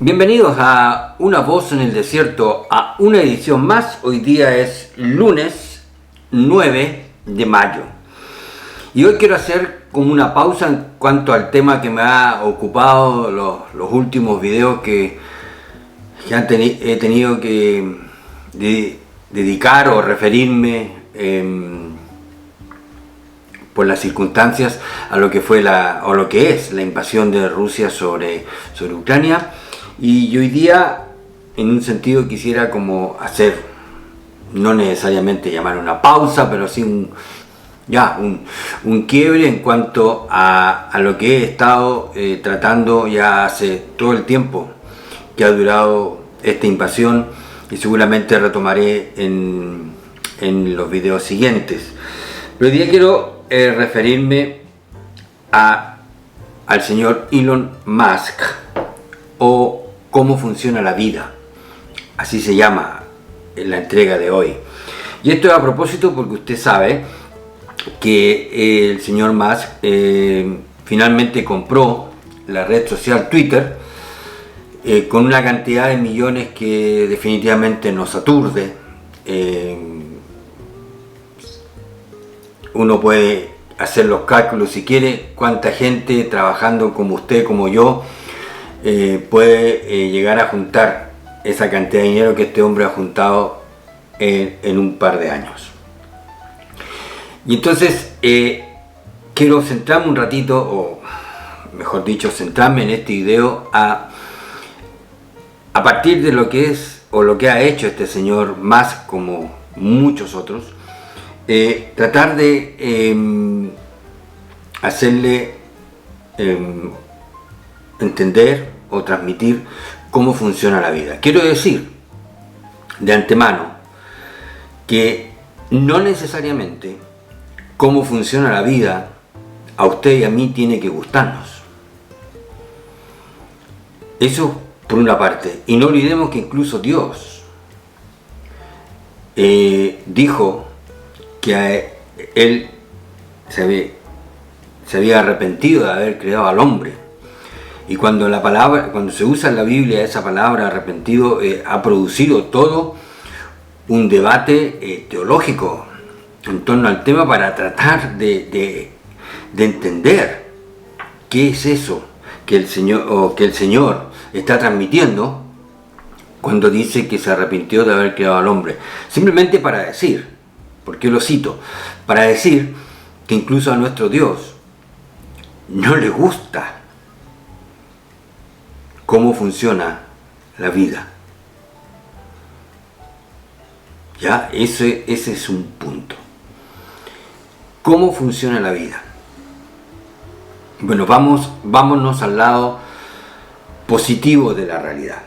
Bienvenidos a Una Voz en el Desierto, a una edición más. Hoy día es lunes 9 de mayo. Y hoy quiero hacer como una pausa en cuanto al tema que me ha ocupado los últimos videos que he tenido que dedicar o referirme por las circunstancias a lo que fue lo que es la invasión de Rusia sobre Ucrania. Y hoy día, en un sentido, quisiera como hacer, no necesariamente llamar una pausa, pero sí un quiebre en cuanto a lo que he estado tratando ya hace todo el tiempo que ha durado esta invasión, y seguramente retomaré en los videos siguientes. Pero hoy día quiero referirme al señor Elon Musk, o cómo funciona la vida, así se llama en la entrega de hoy. Y esto es a propósito porque usted sabe que el señor Musk finalmente compró la red social Twitter con una cantidad de millones que definitivamente nos aturde. Uno puede hacer los cálculos si quiere, cuánta gente trabajando como usted, como yo, puede llegar a juntar esa cantidad de dinero que este hombre ha juntado en un par de años. Y entonces quiero centrarme un ratito, o mejor dicho, centrarme en este video a partir de lo que es o lo que ha hecho este señor Musk, como muchos otros, tratar de hacerle entender o transmitir cómo funciona la vida. Quiero decir de antemano que no necesariamente cómo funciona la vida a usted y a mí tiene que gustarnos. Eso por una parte. Y no olvidemos que incluso Dios dijo que él se había arrepentido de haber creado al hombre. Y cuando se usa en la Biblia esa palabra arrepentido, ha producido todo un debate teológico en torno al tema para tratar de entender qué es eso que el Señor está transmitiendo cuando dice que se arrepintió de haber creado al hombre. Simplemente para decir, porque lo cito, para decir que incluso a nuestro Dios no le gusta cómo funciona la vida. Ya, ese es un punto. ¿Cómo funciona la vida? Bueno, vámonos al lado positivo de la realidad.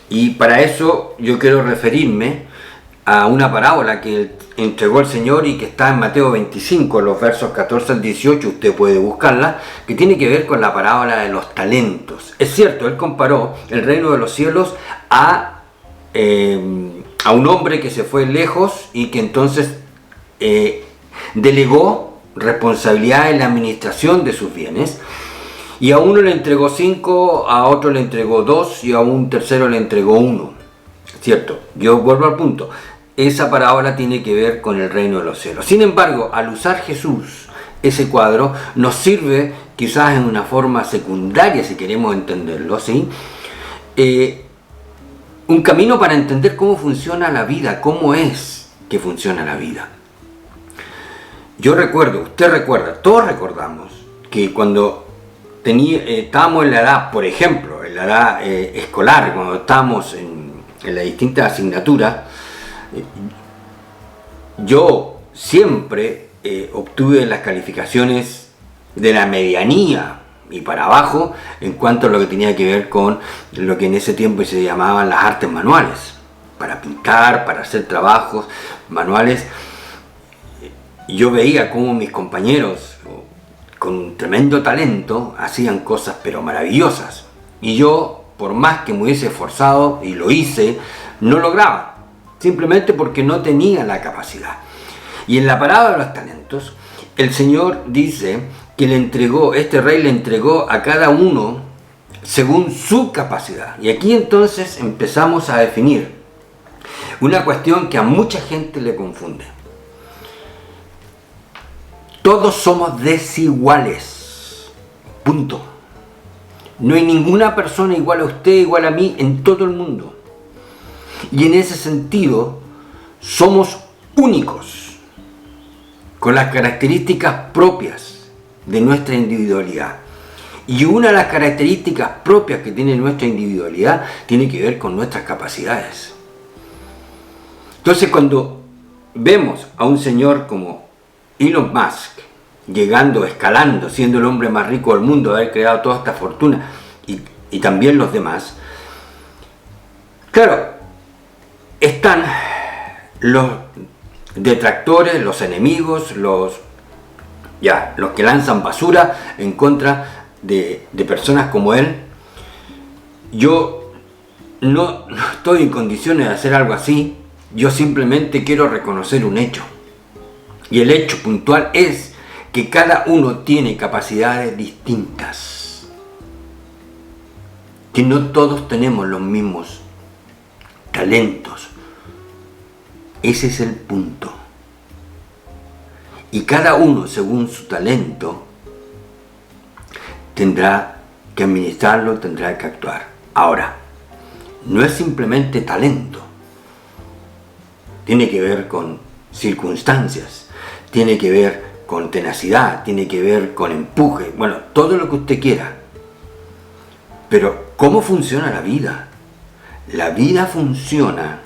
Y para eso yo quiero referirme a una parábola que entregó el Señor y que está en Mateo 25, los versos 14 al 18, usted puede buscarla, que tiene que ver con la parábola de los talentos. Es cierto, él comparó el reino de los cielos a un hombre que se fue lejos y que entonces delegó responsabilidad en la administración de sus bienes, y a uno le entregó 5, a otro le entregó 2 y a un tercero le entregó 1. ¿Cierto? Yo vuelvo al punto. Esa parábola tiene que ver con el reino de los cielos. Sin embargo, al usar Jesús ese cuadro, nos sirve quizás en una forma secundaria, si queremos entenderlo, ¿sí? Un camino para entender cómo funciona la vida, cómo es que funciona la vida. Yo recuerdo, usted recuerda, todos recordamos que cuando estábamos en la edad, por ejemplo, en la edad escolar, cuando estábamos en las distintas asignaturas, yo siempre obtuve las calificaciones de la medianía y para abajo en cuanto a lo que tenía que ver con lo que en ese tiempo se llamaban las artes manuales, para pintar, para hacer trabajos manuales. Yo veía cómo mis compañeros con tremendo talento hacían cosas pero maravillosas, y yo, por más que me hubiese esforzado, y lo hice, no lograba, simplemente porque no tenía la capacidad. Y en la parábola de los talentos, el Señor dice que este rey le entregó a cada uno según su capacidad. Y aquí entonces empezamos a definir una cuestión que a mucha gente le confunde. Todos somos desiguales. Punto. No hay ninguna persona igual a usted, igual a mí, en todo el mundo. Y en ese sentido, somos únicos, con las características propias de nuestra individualidad. Y una de las características propias que tiene nuestra individualidad tiene que ver con nuestras capacidades. Entonces, cuando vemos a un señor como Elon Musk llegando, escalando, siendo el hombre más rico del mundo, haber creado toda esta fortuna, y también los demás, claro, están los detractores, los enemigos, los que lanzan basura en contra de personas como él. Yo no estoy en condiciones de hacer algo así. Yo simplemente quiero reconocer un hecho. Y el hecho puntual es que cada uno tiene capacidades distintas. Que no todos tenemos los mismos talentos. Ese es el punto. Y cada uno, según su talento, tendrá que administrarlo, tendrá que actuar. Ahora, no es simplemente talento. Tiene que ver con circunstancias, tiene que ver con tenacidad, tiene que ver con empuje, bueno, todo lo que usted quiera. Pero, ¿cómo funciona la vida? La vida funciona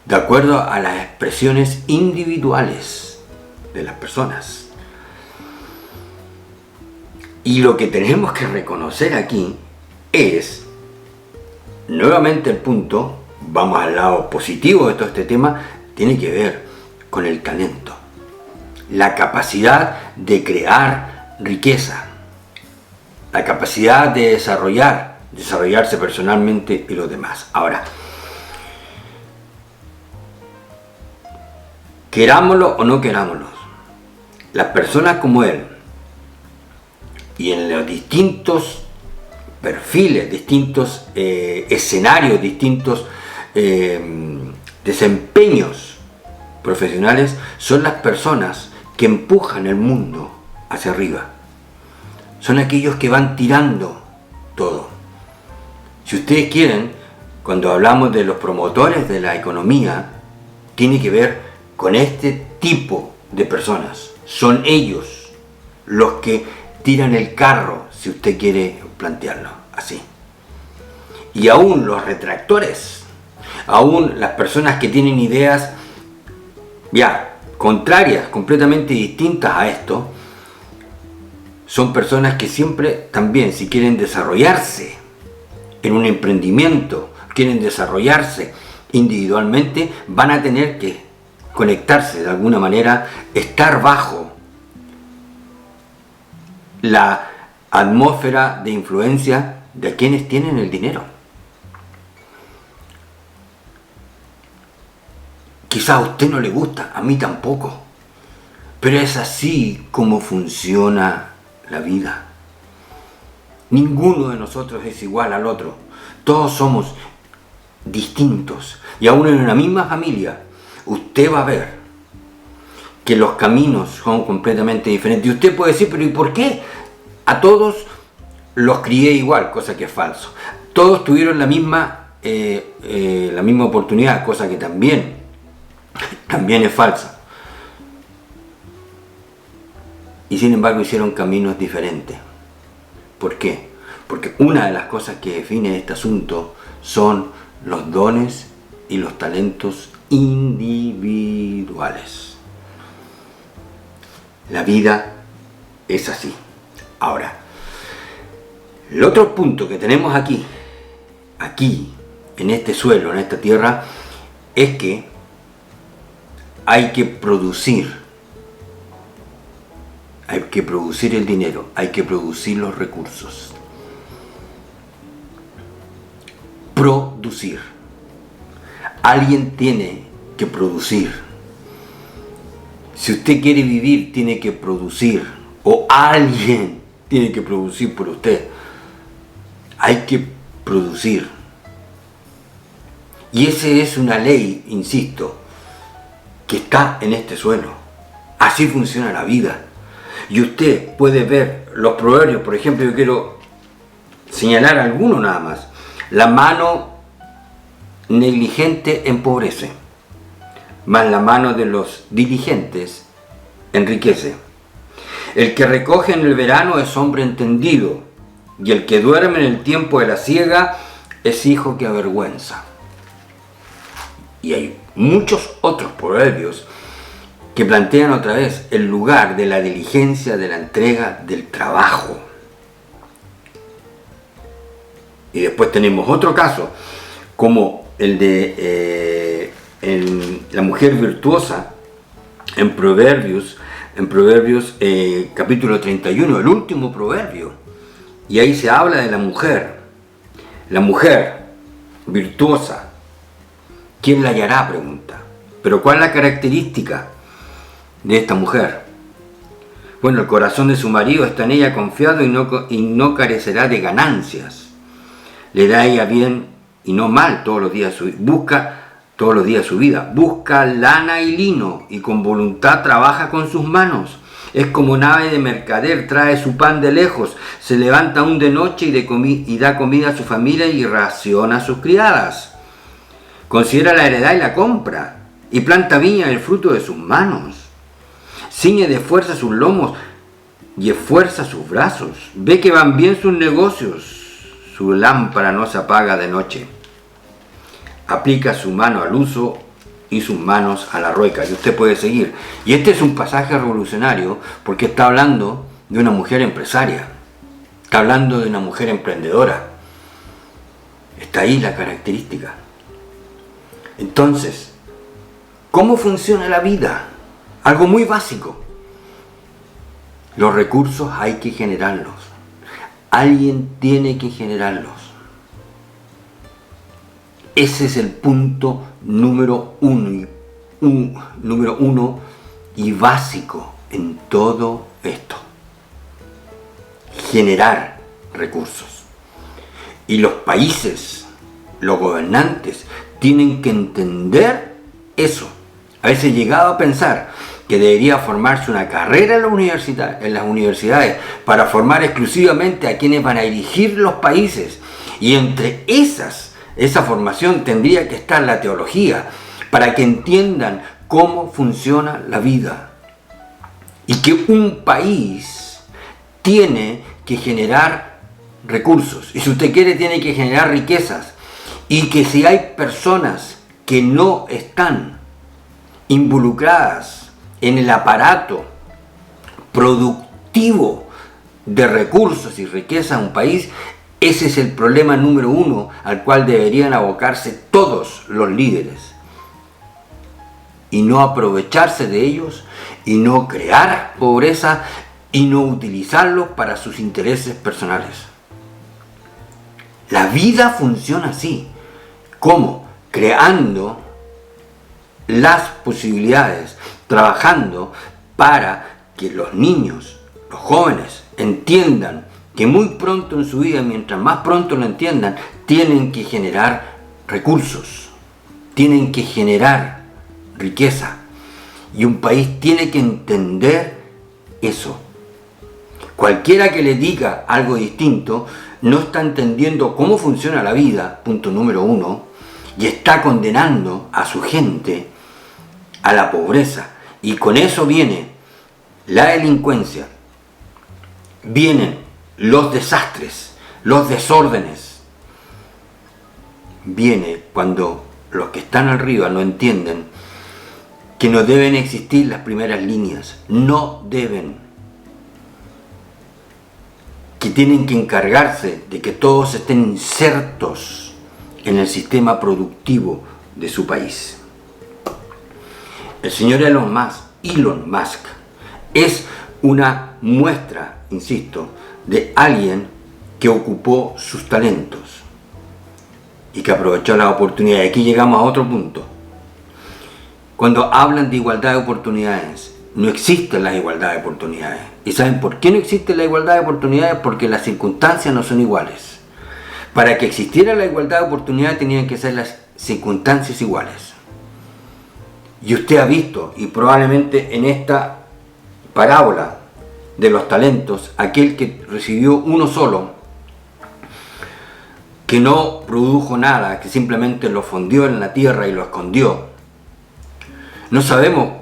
de acuerdo a las expresiones individuales de las personas. Y lo que tenemos que reconocer aquí es, nuevamente el punto, vamos al lado positivo de todo este tema, tiene que ver con el talento, la capacidad de crear riqueza, la capacidad de desarrollarse personalmente y los demás. Ahora, querámoslo o no querámoslo, las personas como él, y en los distintos perfiles, distintos escenarios, distintos desempeños profesionales, son las personas que empujan el mundo hacia arriba. Son aquellos que van tirando todo. Si ustedes quieren, cuando hablamos de los promotores de la economía, tiene que ver con este tipo de personas. Son ellos los que tiran el carro, si usted quiere plantearlo así. Y aún los retractores, aún las personas que tienen ideas contrarias, completamente distintas a esto, son personas que siempre también, si quieren desarrollarse en un emprendimiento, quieren desarrollarse individualmente, van a tener que conectarse de alguna manera, estar bajo la atmósfera de influencia de quienes tienen el dinero. Quizás a usted no le gusta, a mí tampoco, pero es así como funciona la vida. Ninguno de nosotros es igual al otro, todos somos distintos, y aún en una misma familia usted va a ver que los caminos son completamente diferentes. Y usted puede decir, pero ¿y por qué? A todos los crié igual, cosa que es falso. Todos tuvieron la misma oportunidad, cosa que también es falsa. Y sin embargo hicieron caminos diferentes. ¿Por qué? Porque una de las cosas que define este asunto son los dones y los talentos individuales. La vida es así. Ahora, el otro punto que tenemos aquí, en este suelo, en esta tierra, es que hay que producir el dinero, hay que producir los recursos. Producir. Alguien tiene que producir. Si usted quiere vivir, tiene que producir. O alguien tiene que producir por usted. hay que producir. Y esa es una ley, insisto, que está en este suelo. Así funciona la vida. Y usted puede ver los proverbios, por ejemplo, yo quiero señalar algunos nada más. La mano negligente empobrece, mas la mano de los diligentes enriquece. El que recoge en el verano es hombre entendido, y el que duerme en el tiempo de la siega es hijo que avergüenza. Y hay muchos otros proverbios que plantean otra vez el lugar de la diligencia, de la entrega, del trabajo. Y después tenemos otro caso, como el de la mujer virtuosa en Proverbios capítulo 31, el último proverbio. Y ahí se habla de la mujer virtuosa. ¿Quién la hallará? Pregunta. Pero ¿cuál es la característica de esta mujer? Bueno, el corazón de su marido está en ella confiado y no carecerá de ganancias. Le da a ella bien y no mal todos los días busca todos los días su vida. Busca lana y lino y con voluntad trabaja con sus manos. Es como nave de mercader, trae su pan de lejos, se levanta aún de noche y da comida a su familia y raciona a sus criadas. Considera la heredad y la compra, y planta viña el fruto de sus manos. Ciñe de fuerza sus lomos y esfuerza sus brazos. Ve que van bien sus negocios, su lámpara no se apaga de noche. Aplica su mano al uso y sus manos a la rueca. Y usted puede seguir. Y este es un pasaje revolucionario porque está hablando de una mujer empresaria. Está hablando de una mujer emprendedora. Está ahí la característica. Entonces, ¿cómo funciona la vida? Algo muy básico. Los recursos hay que generarlos. Alguien tiene que generarlos. Ese es el punto número uno y básico en todo esto. Generar recursos. Y los países, los gobernantes, tienen que entender eso. A veces he llegado a pensar que debería formarse una carrera en las universidades para formar exclusivamente a quienes van a dirigir los países. Y entre esa formación tendría que estar la teología, para que entiendan cómo funciona la vida. Y que un país tiene que generar recursos. Y si usted quiere, tiene que generar riquezas. Y que si hay personas que no están involucradas en el aparato productivo de recursos y riqueza de un país, ese es el problema número uno al cual deberían abocarse todos los líderes. Y no aprovecharse de ellos, y no crear pobreza, y no utilizarlos para sus intereses personales. La vida funciona así. ¿Cómo? Creando las posibilidades, trabajando para que los niños, los jóvenes, entiendan que muy pronto en su vida, mientras más pronto lo entiendan, tienen que generar recursos, tienen que generar riqueza. Y un país tiene que entender eso. Cualquiera que le diga algo distinto no está entendiendo cómo funciona la vida, punto número uno, y está condenando a su gente a la pobreza. Y con eso viene la delincuencia, vienen los desastres, los desórdenes. Viene cuando los que están arriba no entienden que no deben existir las primeras líneas, no deben. Que tienen que encargarse de que todos estén insertos en el sistema productivo de su país. El señor Elon Musk es una muestra, insisto, de alguien que ocupó sus talentos y que aprovechó la oportunidad. Y aquí llegamos a otro punto. Cuando hablan de igualdad de oportunidades, no existe la igualdad de oportunidades. ¿Y saben por qué no existe la igualdad de oportunidades? Porque las circunstancias no son iguales. Para que existiera la igualdad de oportunidad tenían que ser las circunstancias iguales. Y usted ha visto, y probablemente en esta parábola de los talentos, aquel que recibió uno solo, que no produjo nada, que simplemente lo fundió en la tierra y lo escondió. No sabemos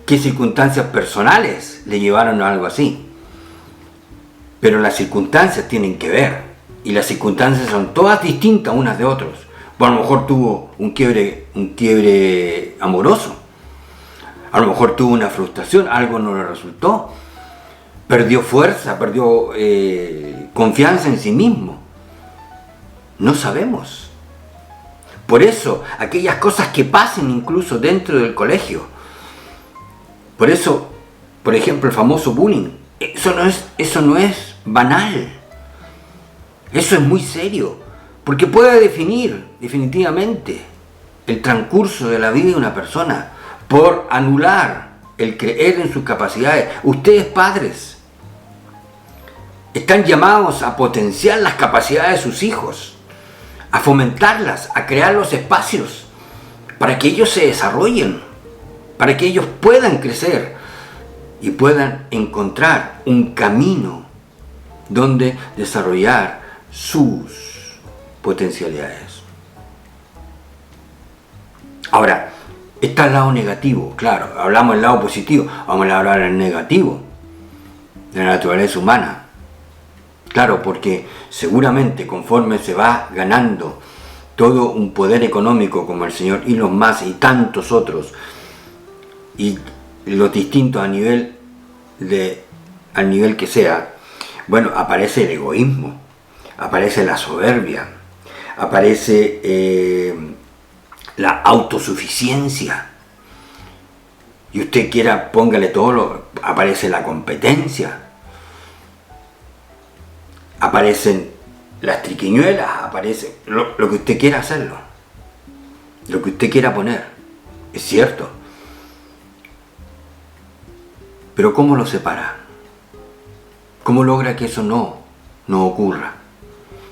qué circunstancias personales le llevaron a algo así, pero las circunstancias tienen que ver, y las circunstancias son todas distintas unas de otras. Bueno, a lo mejor tuvo un quiebre amoroso, a lo mejor tuvo una frustración, algo no le resultó, perdió fuerza, perdió confianza en sí mismo. No sabemos. Por eso, aquellas cosas que pasen incluso dentro del colegio. Por eso, por ejemplo, el famoso bullying. Eso no es banal. Eso es muy serio. Porque puede definir definitivamente el transcurso de la vida de una persona por anular el creer en sus capacidades. Ustedes, padres, están llamados a potenciar las capacidades de sus hijos, a fomentarlas, a crear los espacios para que ellos se desarrollen, para que ellos puedan crecer y puedan encontrar un camino donde desarrollar sus potencialidades. Ahora, está el lado negativo, claro, hablamos del lado positivo, vamos a hablar del negativo, de la naturaleza humana. Claro, porque seguramente conforme se va ganando todo un poder económico como el señor Elon Musk y tantos otros, y los distintos al nivel que sea, bueno, aparece el egoísmo, aparece la soberbia, aparece la autosuficiencia, y usted quiera, póngale todo, aparece la competencia, aparecen las triquiñuelas, aparece lo que usted quiera hacerlo, lo que usted quiera poner, es cierto. Pero ¿cómo lo separa? ¿Cómo logra que eso no ocurra?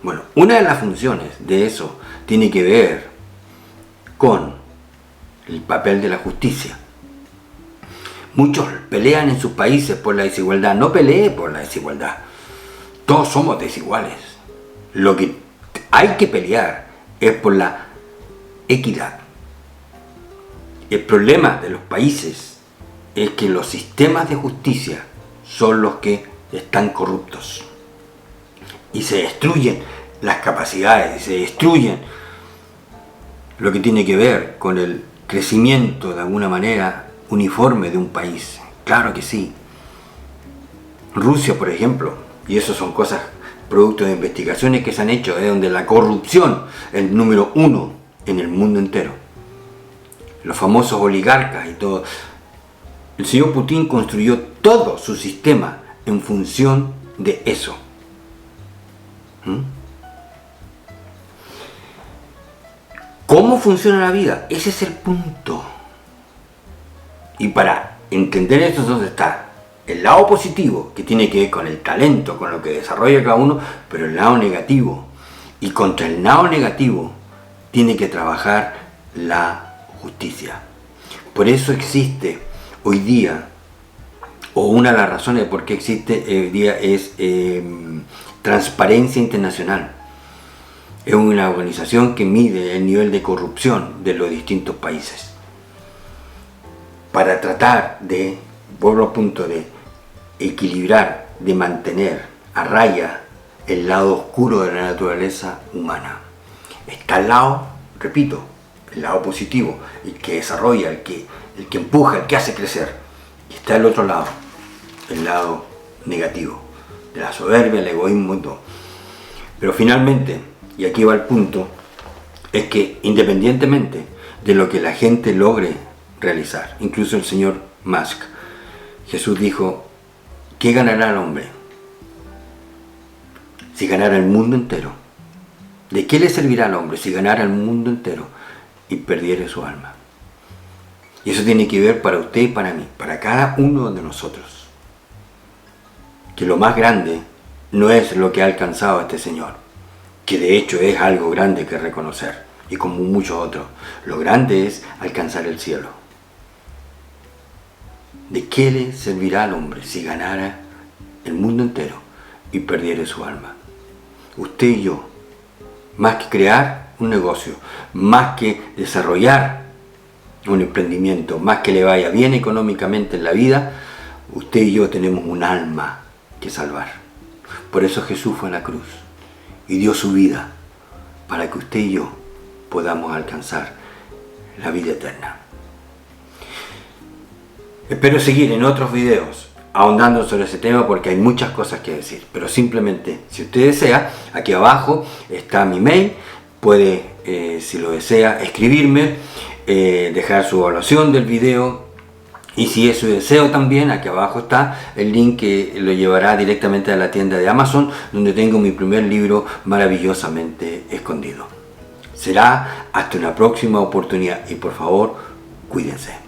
Bueno, una de las funciones de eso tiene que ver con el papel de la justicia. Muchos pelean en sus países por la desigualdad. No pelee por la desigualdad. Todos somos desiguales. Lo que hay que pelear es por la equidad. El problema de los países es que los sistemas de justicia son los que están corruptos. Y se destruyen las capacidades, y se destruyen lo que tiene que ver con el crecimiento de alguna manera uniforme de un país. Claro que sí. Rusia, por ejemplo, y eso son cosas, producto de investigaciones que se han hecho, es donde la corrupción es el número 1 en el mundo entero. Los famosos oligarcas y todo. El señor Putin construyó todo su sistema en función de eso. ¿Cómo funciona la vida? Ese es el punto. Y para entender esto es donde está el lado positivo, que tiene que ver con el talento, con lo que desarrolla cada uno, pero el lado negativo. Y contra el lado negativo tiene que trabajar la justicia. Por eso existe hoy día, o una de las razones de por qué existe hoy día es Transparencia Internacional. Es una organización que mide el nivel de corrupción de los distintos países, para tratar de, vuelvo al punto, de equilibrar, de mantener a raya el lado oscuro de la naturaleza humana. Está el lado, repito, el lado positivo, el que desarrolla, el que empuja, el que hace crecer. Y está el otro lado, el lado negativo, de la soberbia, el egoísmo y todo. Pero finalmente, y aquí va el punto, es que independientemente de lo que la gente logre realizar, incluso el señor Musk, Jesús dijo, ¿qué ganará el hombre si ganara el mundo entero? ¿De qué le servirá al hombre si ganara el mundo entero y perdiera su alma? Y eso tiene que ver para usted y para mí, para cada uno de nosotros, que lo más grande no es lo que ha alcanzado este señor, que de hecho es algo grande que reconocer, y como muchos otros. Lo grande es alcanzar el cielo. ¿De qué le servirá al hombre si ganara el mundo entero y perdiera su alma? Usted y yo, más que crear un negocio, más que desarrollar un emprendimiento, más que le vaya bien económicamente en la vida, usted y yo tenemos un alma que salvar. Por eso Jesús fue a la cruz y dio su vida para que usted y yo podamos alcanzar la vida eterna. Espero seguir en otros videos ahondando sobre ese tema porque hay muchas cosas que decir, pero simplemente, si usted desea, aquí abajo está mi mail, puede, si lo desea, escribirme, dejar su evaluación del video, y si es su deseo también, aquí abajo está el link que lo llevará directamente a la tienda de Amazon, donde tengo mi primer libro maravillosamente escondido. Será hasta una próxima oportunidad y por favor, cuídense.